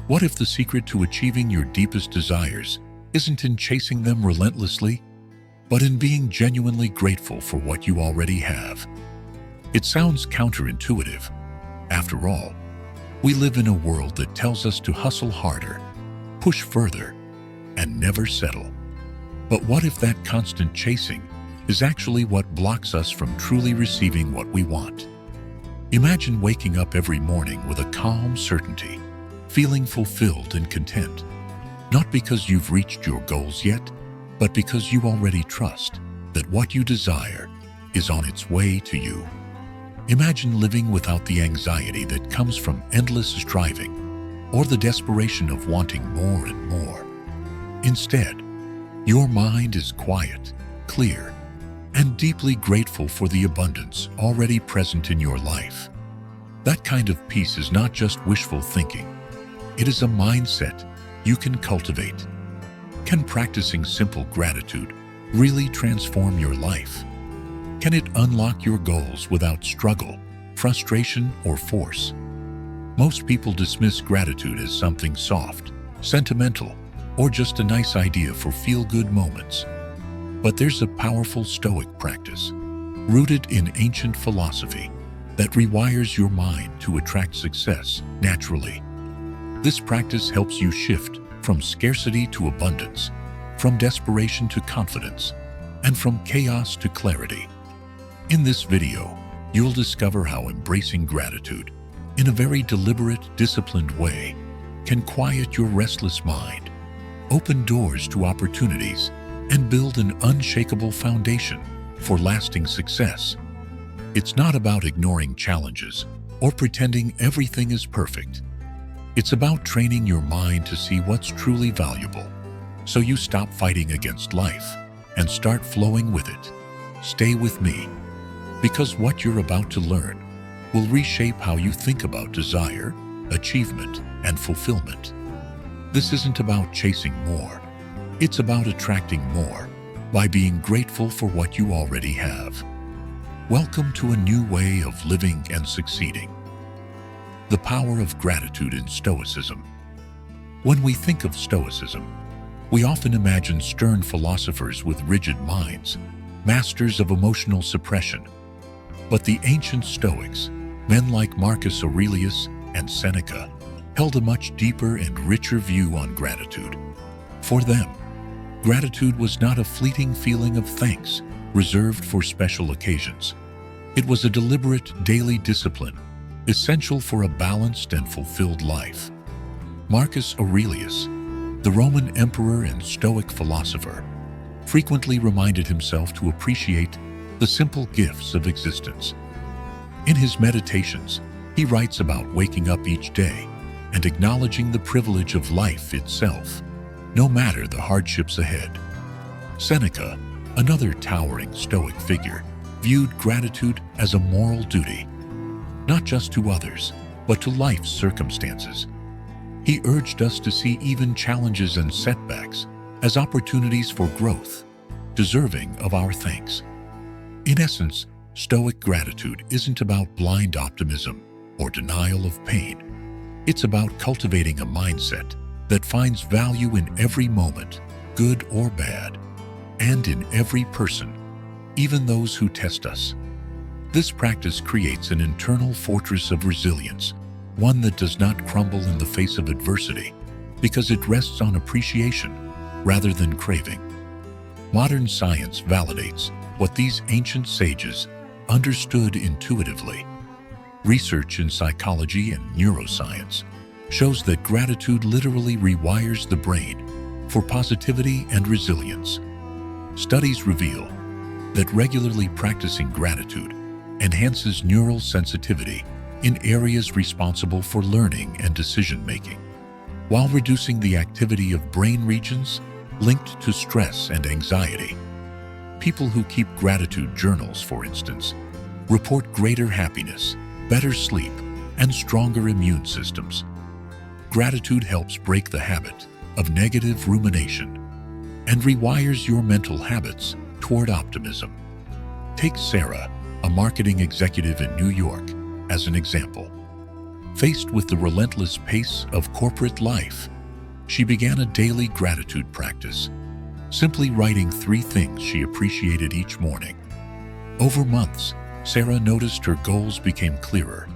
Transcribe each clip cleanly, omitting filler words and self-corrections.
What if the secret to achieving your deepest desires isn't in chasing them relentlessly, but in being genuinely grateful for what you already have? It sounds counterintuitive. After all, we live in a world that tells us to hustle harder, push further, and never settle. But what if that constant chasing is actually what blocks us from truly receiving what we want? Imagine waking up every morning with a calm certainty, feeling fulfilled and content, not because you've reached your goals yet, but because you already trust that what you desire is on its way to you. Imagine living without the anxiety that comes from endless striving or the desperation of wanting more and more. Instead, your mind is quiet, clear, and deeply grateful for the abundance already present in your life. That kind of peace is not just wishful thinking. It is a mindset you can cultivate. Can practicing simple gratitude really transform your life? Can it unlock your goals without struggle, frustration, or force? Most people dismiss gratitude as something soft, sentimental, or just a nice idea for feel-good moments. But there's a powerful Stoic practice, rooted in ancient philosophy, that rewires your mind to attract success naturally. This practice helps you shift from scarcity to abundance, from desperation to confidence, and from chaos to clarity. In this video, you'll discover how embracing gratitude in a very deliberate, disciplined way can quiet your restless mind, open doors to opportunities, and build an unshakable foundation for lasting success. It's not about ignoring challenges or pretending everything is perfect. It's about training your mind to see what's truly valuable, so you stop fighting against life and start flowing with it. Stay with me, because what you're about to learn will reshape how you think about desire, achievement, and fulfillment. This isn't about chasing more. It's about attracting more by being grateful for what you already have. Welcome to a new way of living and succeeding. The power of gratitude in Stoicism. When we think of Stoicism, we often imagine stern philosophers with rigid minds, masters of emotional suppression. But the ancient Stoics, men like Marcus Aurelius and Seneca, held a much deeper and richer view on gratitude. For them, gratitude was not a fleeting feeling of thanks reserved for special occasions. It was a deliberate daily discipline, essential for a balanced and fulfilled life. Marcus Aurelius, the Roman emperor and Stoic philosopher, frequently reminded himself to appreciate the simple gifts of existence. In his meditations, he writes about waking up each day and acknowledging the privilege of life itself, no matter the hardships ahead. Seneca, another towering Stoic figure, viewed gratitude as a moral duty, not just to others, but to life's circumstances. He urged us to see even challenges and setbacks as opportunities for growth, deserving of our thanks. In essence, Stoic gratitude isn't about blind optimism or denial of pain. It's about cultivating a mindset that finds value in every moment, good or bad, and in every person, even those who test us. This practice creates an internal fortress of resilience, one that does not crumble in the face of adversity, because it rests on appreciation rather than craving. Modern science validates what these ancient sages understood intuitively. Research in psychology and neuroscience shows that gratitude literally rewires the brain for positivity and resilience. Studies reveal that regularly practicing gratitude enhances neural sensitivity in areas responsible for learning and decision-making, while reducing the activity of brain regions linked to stress and anxiety. People who keep gratitude journals, for instance, report greater happiness, better sleep, and stronger immune systems. Gratitude helps break the habit of negative rumination and rewires your mental habits toward optimism. Take Sarah, a marketing executive in New York, as an example. Faced with the relentless pace of corporate life, she began a daily gratitude practice, simply writing 3 things she appreciated each morning. Over months, Sarah noticed her goals became clearer.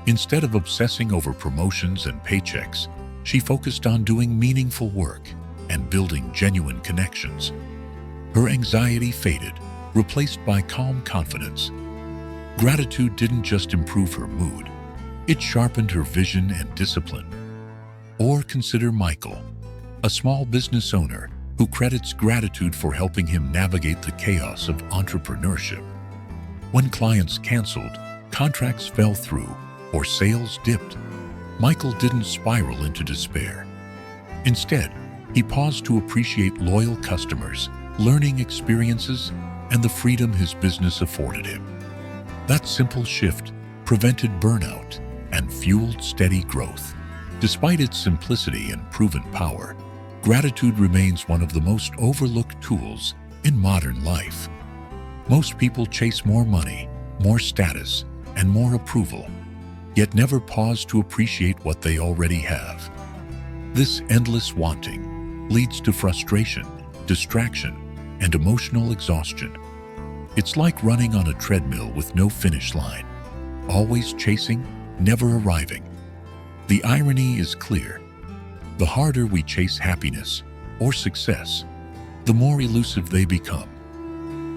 Instead of obsessing over promotions and paychecks, she focused on doing meaningful work and building genuine connections. Her anxiety faded, replaced by calm confidence. Gratitude didn't just improve her mood, it sharpened her vision and discipline. Or consider Michael, a small business owner who credits gratitude for helping him navigate the chaos of entrepreneurship. When clients canceled, contracts fell through, or sales dipped, Michael didn't spiral into despair. Instead, he paused to appreciate loyal customers, learning experiences, and the freedom his business afforded him. That simple shift prevented burnout and fueled steady growth. Despite its simplicity and proven power, gratitude remains one of the most overlooked tools in modern life. Most people chase more money, more status, and more approval, yet never pause to appreciate what they already have. This endless wanting leads to frustration, distraction, and emotional exhaustion. It's like running on a treadmill with no finish line, always chasing, never arriving. The irony is clear. The harder we chase happiness or success, the more elusive they become.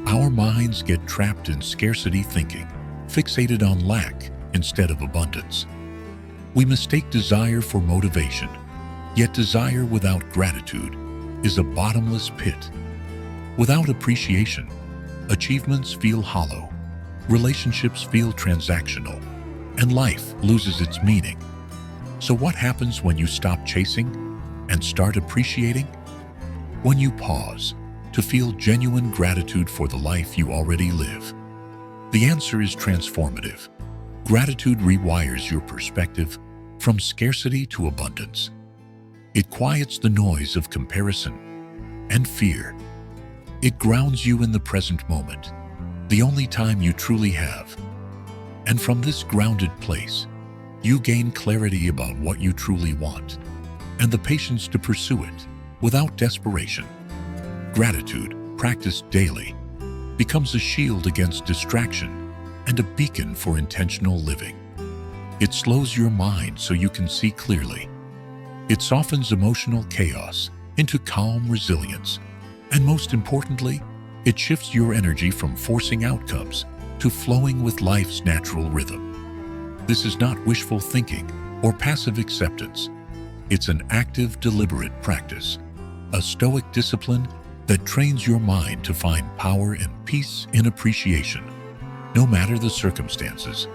Our minds get trapped in scarcity thinking, fixated on lack instead of abundance. We mistake desire for motivation, yet desire without gratitude is a bottomless pit. Without appreciation, achievements feel hollow, relationships feel transactional, and life loses its meaning. So what happens when you stop chasing and start appreciating? When you pause to feel genuine gratitude for the life you already live. The answer is transformative. Gratitude rewires your perspective from scarcity to abundance. It quiets the noise of comparison and fear. It grounds you in the present moment, the only time you truly have. And from this grounded place, you gain clarity about what you truly want and the patience to pursue it without desperation. Gratitude, practiced daily, becomes a shield against distraction and a beacon for intentional living. It slows your mind so you can see clearly. It softens emotional chaos into calm resilience. And most importantly, it shifts your energy from forcing outcomes to flowing with life's natural rhythm. This is not wishful thinking or passive acceptance. It's an active, deliberate practice, a Stoic discipline that trains your mind to find power and peace in appreciation, no matter the circumstances.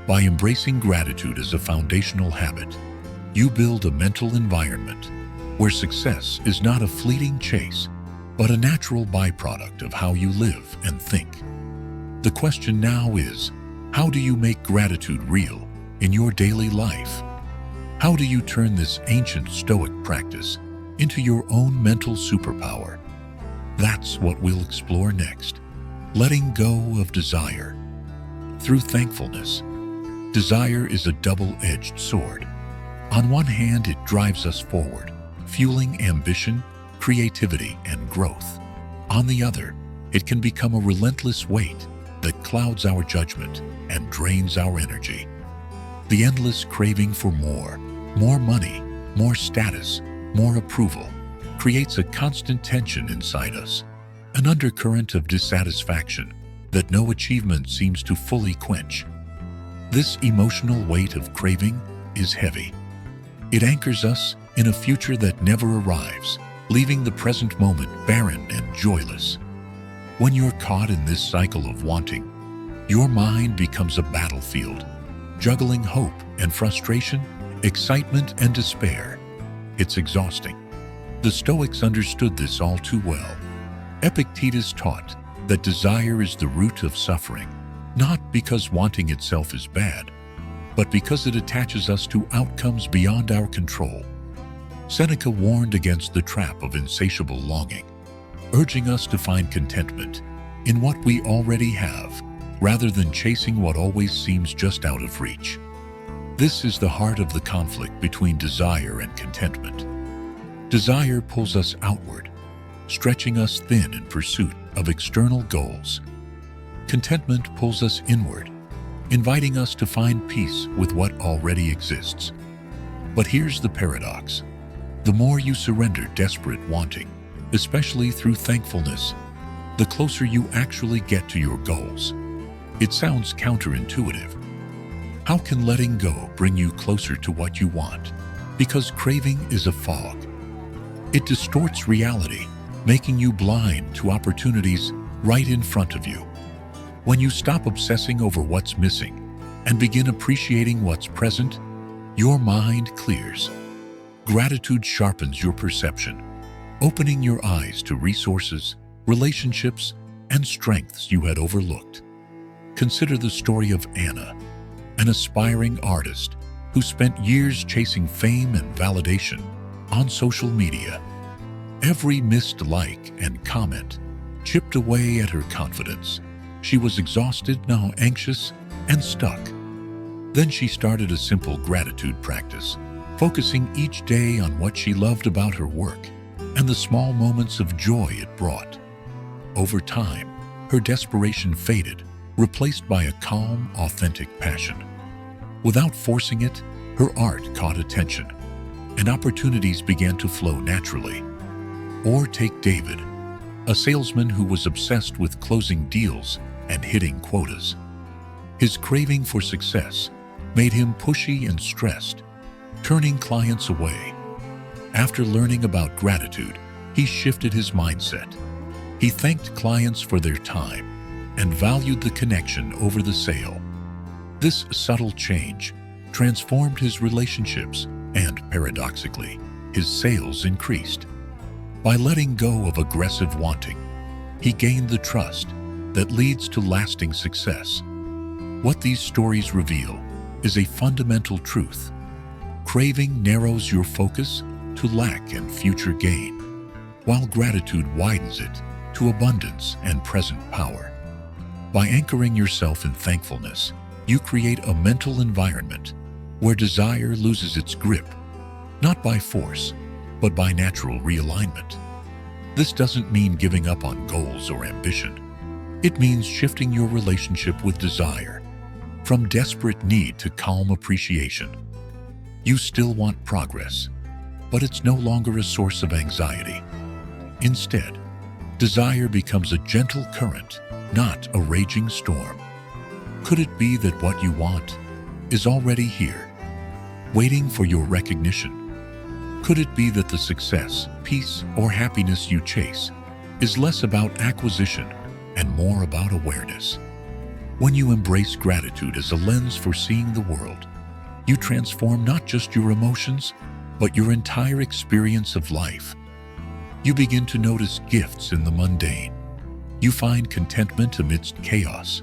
By embracing gratitude as a foundational habit, you build a mental environment where success is not a fleeting chase, but a natural byproduct of how you live and think. The question now is, how do you make gratitude real in your daily life? How do you turn this ancient Stoic practice into your own mental superpower? That's what we'll explore next. Letting go of desire. Through thankfulness, desire is a double-edged sword. On one hand, it drives us forward, fueling ambition, creativity, and growth. On the other, it can become a relentless weight that clouds our judgment and drains our energy. The endless craving for more money, more status, more approval, creates a constant tension inside us, an undercurrent of dissatisfaction that no achievement seems to fully quench. This emotional weight of craving is heavy. It anchors us in a future that never arrives, leaving the present moment barren and joyless. When you're caught in this cycle of wanting, your mind becomes a battlefield, juggling hope and frustration, excitement and despair. It's exhausting. The Stoics understood this all too well. Epictetus taught that desire is the root of suffering, not because wanting itself is bad, but because it attaches us to outcomes beyond our control. Seneca warned against the trap of insatiable longing, urging us to find contentment in what we already have, rather than chasing what always seems just out of reach. This is the heart of the conflict between desire and contentment. Desire pulls us outward, stretching us thin in pursuit of external goals. Contentment pulls us inward, inviting us to find peace with what already exists. But here's the paradox. The more you surrender desperate wanting, especially through thankfulness, the closer you actually get to your goals. It sounds counterintuitive. How can letting go bring you closer to what you want? Because craving is a fog. It distorts reality, making you blind to opportunities right in front of you. When you stop obsessing over what's missing and begin appreciating what's present, your mind clears. Gratitude sharpens your perception, opening your eyes to resources, relationships, and strengths you had overlooked. Consider the story of Anna, an aspiring artist who spent years chasing fame and validation on social media. Every missed like and comment chipped away at her confidence. She was exhausted, now anxious, and stuck. Then she started a simple gratitude practice, focusing each day on what she loved about her work and the small moments of joy it brought. Over time, her desperation faded, replaced by a calm, authentic passion. Without forcing it, her art caught attention, and opportunities began to flow naturally. Or take David, a salesman who was obsessed with closing deals and hitting quotas. His craving for success made him pushy and stressed, turning clients away. After learning about gratitude, he shifted his mindset. He thanked clients for their time and valued the connection over the sale. This subtle change transformed his relationships and, paradoxically, his sales increased. By letting go of aggressive wanting, he gained the trust that leads to lasting success. What these stories reveal is a fundamental truth. Craving narrows your focus to lack and future gain, while gratitude widens it to abundance and present power. By anchoring yourself in thankfulness, you create a mental environment where desire loses its grip, not by force, but by natural realignment. This doesn't mean giving up on goals or ambition. It means shifting your relationship with desire from desperate need to calm appreciation. You still want progress, but it's no longer a source of anxiety. Instead, desire becomes a gentle current, not a raging storm. Could it be that what you want is already here, waiting for your recognition? Could it be that the success, peace, or happiness you chase is less about acquisition and more about awareness? When you embrace gratitude as a lens for seeing the world, you transform not just your emotions, but your entire experience of life. You begin to notice gifts in the mundane. You find contentment amidst chaos.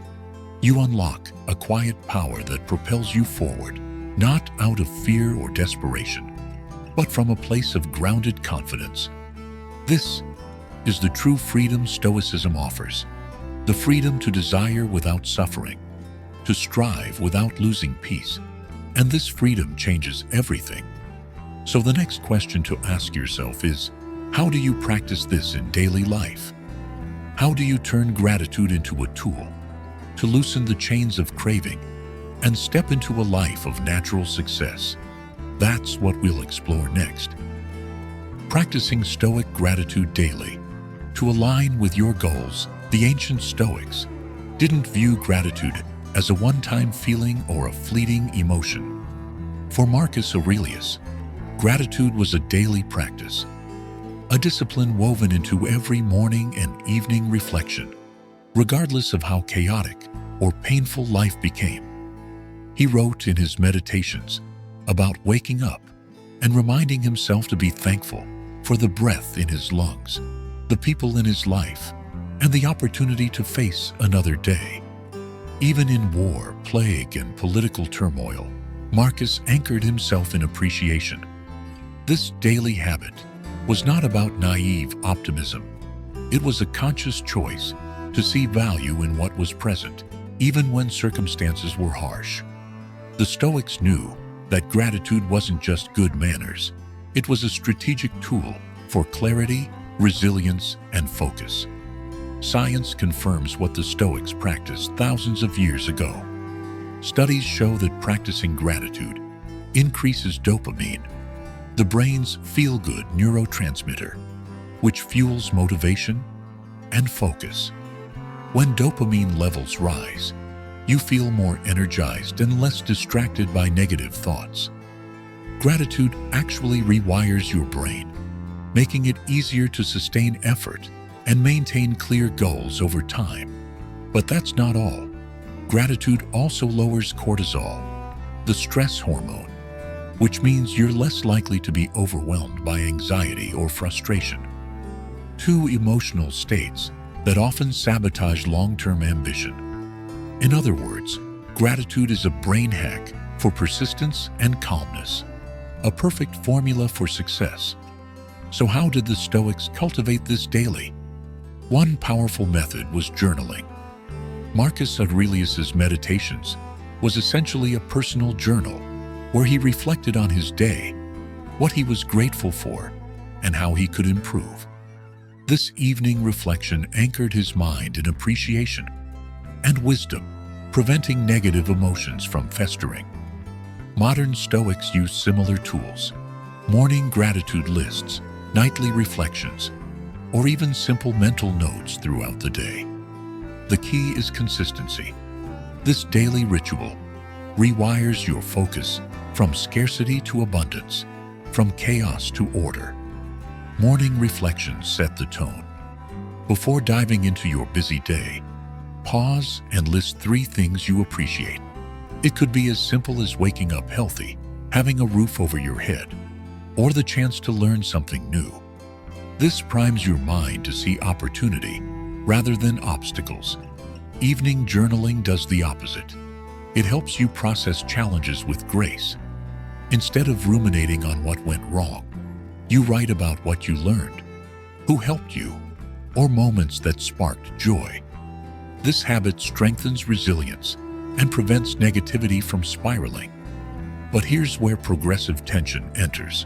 You unlock a quiet power that propels you forward, not out of fear or desperation, but from a place of grounded confidence. This is the true freedom Stoicism offers. The freedom to desire without suffering, to strive without losing peace. And this freedom changes everything. So the next question to ask yourself is, how do you practice this in daily life? How do you turn gratitude into a tool to loosen the chains of craving and step into a life of natural success? That's what we'll explore next. Practicing Stoic gratitude daily. To align with your goals, the ancient Stoics didn't view gratitude as a one-time feeling or a fleeting emotion. For Marcus Aurelius, gratitude was a daily practice, a discipline woven into every morning and evening reflection, regardless of how chaotic or painful life became. He wrote in his meditations about waking up and reminding himself to be thankful for the breath in his lungs, the people in his life, and the opportunity to face another day. Even in war, plague, and political turmoil, Marcus anchored himself in appreciation. This daily habit was not about naive optimism. It was a conscious choice to see value in what was present, even when circumstances were harsh. The Stoics knew that gratitude wasn't just good manners, it was a strategic tool for clarity, resilience, and focus. Science confirms what the Stoics practiced thousands of years ago. Studies show that practicing gratitude increases dopamine, the brain's feel-good neurotransmitter, which fuels motivation and focus. When dopamine levels rise, you feel more energized and less distracted by negative thoughts. Gratitude actually rewires your brain, making it easier to sustain effort and maintain clear goals over time. But that's not all. Gratitude also lowers cortisol, the stress hormone, which means you're less likely to be overwhelmed by anxiety or frustration. Two emotional states that often sabotage long-term ambition. In other words, gratitude is a brain hack for persistence and calmness, a perfect formula for success. So how did the Stoics cultivate this daily? One powerful method was journaling. Marcus Aurelius's Meditations was essentially a personal journal where he reflected on his day, what he was grateful for, and how he could improve. This evening reflection anchored his mind in appreciation and wisdom, preventing negative emotions from festering. Modern Stoics use similar tools: morning gratitude lists, nightly reflections, or even simple mental notes throughout the day. The key is consistency. This daily ritual rewires your focus from scarcity to abundance, from chaos to order. Morning reflections set the tone. Before diving into your busy day, pause and list 3 things you appreciate. It could be as simple as waking up healthy, having a roof over your head, or the chance to learn something new. This primes your mind to see opportunity rather than obstacles. Evening journaling does the opposite. It helps you process challenges with grace. Instead of ruminating on what went wrong, you write about what you learned, who helped you, or moments that sparked joy. This habit strengthens resilience and prevents negativity from spiraling. But here's where progressive tension enters.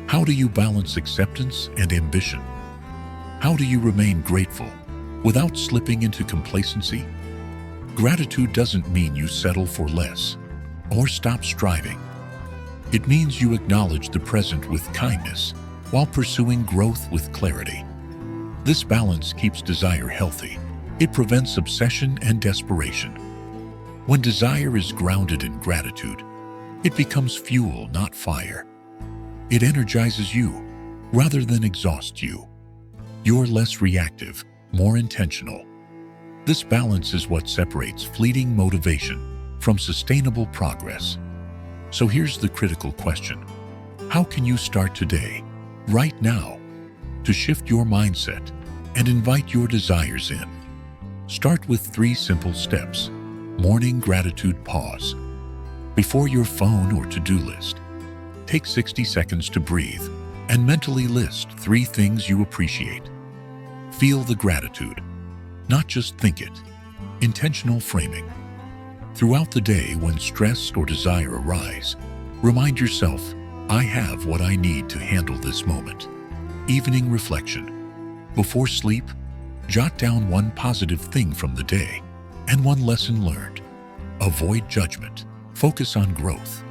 How do you balance acceptance and ambition? How do you remain grateful without slipping into complacency? Gratitude doesn't mean you settle for less or stop striving. It means you acknowledge the present with kindness while pursuing growth with clarity. This balance keeps desire healthy. It prevents obsession and desperation. When desire is grounded in gratitude, it becomes fuel, not fire. It energizes you rather than exhausts you. You're less reactive, more intentional. This balance is what separates fleeting motivation from sustainable progress. So here's the critical question. How can you start today, right now, to shift your mindset and invite your desires in? Start with 3 simple steps. Morning gratitude pause. Before your phone or to-do list, take 60 seconds to breathe and mentally list 3 things you appreciate. Feel the gratitude, not just think it. Intentional framing. Throughout the day, when stress or desire arise, remind yourself, I have what I need to handle this moment. Evening reflection. Before sleep, jot down 1 positive thing from the day and 1 lesson learned. Avoid judgment. Focus on growth.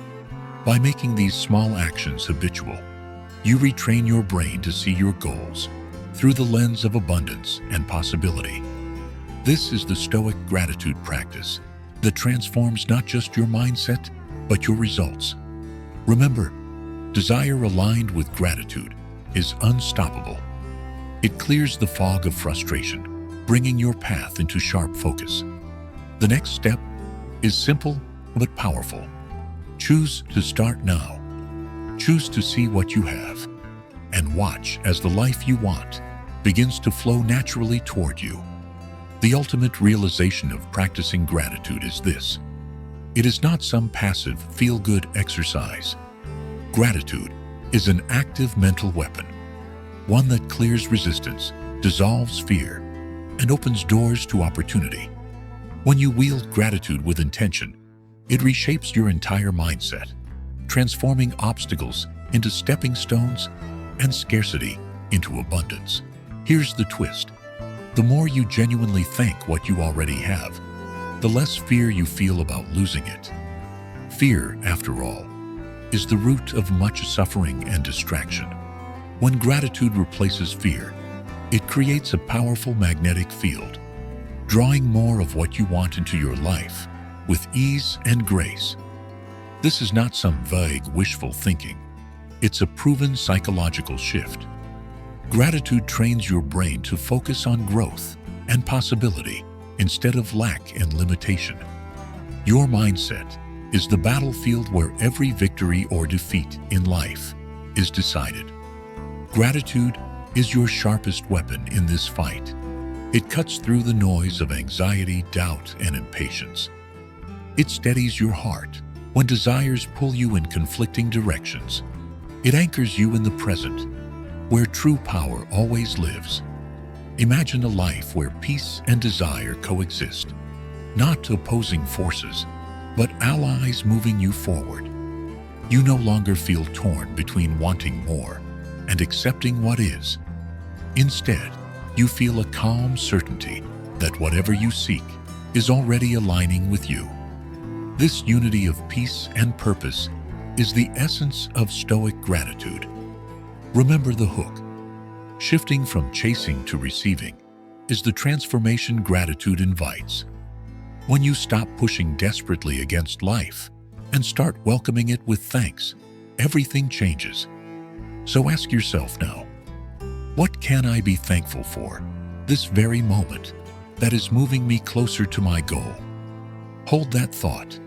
By making these small actions habitual, you retrain your brain to see your goals through the lens of abundance and possibility. This is the Stoic gratitude practice that transforms not just your mindset, but your results. Remember, desire aligned with gratitude is unstoppable. It clears the fog of frustration, bringing your path into sharp focus. The next step is simple but powerful. Choose to start now. Choose to see what you have, and watch as the life you want begins to flow naturally toward you. The ultimate realization of practicing gratitude is this: it is not some passive, feel-good exercise. Gratitude is an active mental weapon, one that clears resistance, dissolves fear, and opens doors to opportunity. When you wield gratitude with intention, it reshapes your entire mindset, transforming obstacles into stepping stones and scarcity into abundance. Here's the twist. The more you genuinely thank what you already have, the less fear you feel about losing it. Fear, after all, is the root of much suffering and distraction. When gratitude replaces fear, it creates a powerful magnetic field, drawing more of what you want into your life with ease and grace. This is not some vague, wishful thinking. It's a proven psychological shift. Gratitude trains your brain to focus on growth and possibility instead of lack and limitation. Your mindset is the battlefield where every victory or defeat in life is decided. Gratitude is your sharpest weapon in this fight. It cuts through the noise of anxiety, doubt, and impatience. It steadies your heart when desires pull you in conflicting directions. It anchors you in the present, where true power always lives. Imagine a life where peace and desire coexist, not opposing forces, but allies moving you forward. You no longer feel torn between wanting more and accepting what is. Instead, you feel a calm certainty that whatever you seek is already aligning with you. This unity of peace and purpose is the essence of Stoic gratitude. Remember the hook. Shifting from chasing to receiving is the transformation gratitude invites. When you stop pushing desperately against life and start welcoming it with thanks, everything changes. So ask yourself now, what can I be thankful for this very moment that is moving me closer to my goal? Hold that thought.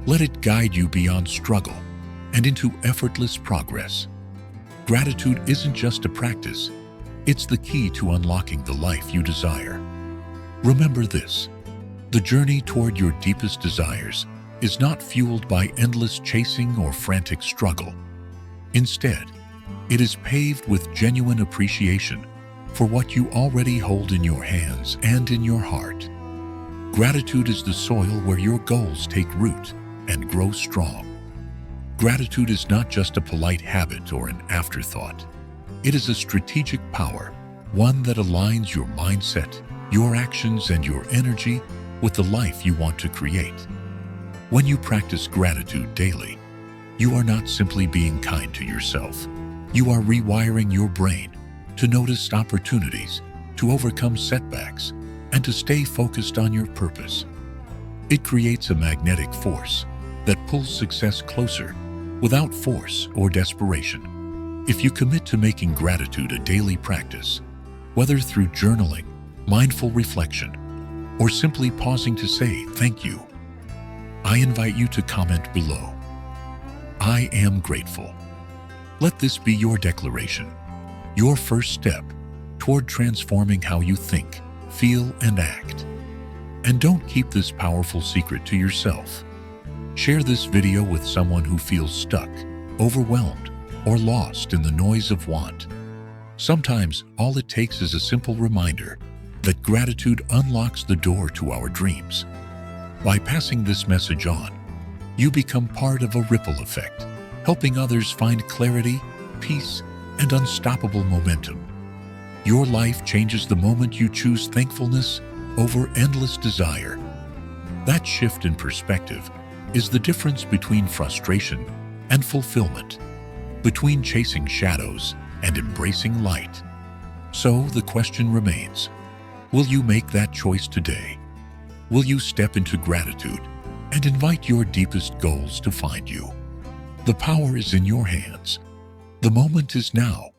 Let it guide you beyond struggle and into effortless progress. Gratitude isn't just a practice, it's the key to unlocking the life you desire. Remember this, the journey toward your deepest desires is not fueled by endless chasing or frantic struggle. Instead, it is paved with genuine appreciation for what you already hold in your hands and in your heart. Gratitude is the soil where your goals take root and grow strong. Gratitude is not just a polite habit or an afterthought. It is a strategic power, one that aligns your mindset, your actions, and your energy with the life you want to create. When you practice gratitude daily, you are not simply being kind to yourself. You are rewiring your brain to notice opportunities, to overcome setbacks, and to stay focused on your purpose. It creates a magnetic force that pulls success closer without force or desperation. If you commit to making gratitude a daily practice, whether through journaling, mindful reflection, or simply pausing to say thank you, I invite you to comment below. I am grateful. Let this be your declaration, your first step toward transforming how you think, feel, and act. And don't keep this powerful secret to yourself. Share this video with someone who feels stuck, overwhelmed, or lost in the noise of want. Sometimes all it takes is a simple reminder that gratitude unlocks the door to our dreams. By passing this message on, you become part of a ripple effect, helping others find clarity, peace, and unstoppable momentum. Your life changes the moment you choose thankfulness over endless desire. That shift in perspective is the difference between frustration and fulfillment, between chasing shadows and embracing light. So the question remains, will you make that choice today? Will you step into gratitude and invite your deepest goals to find you? The power is in your hands. The moment is now.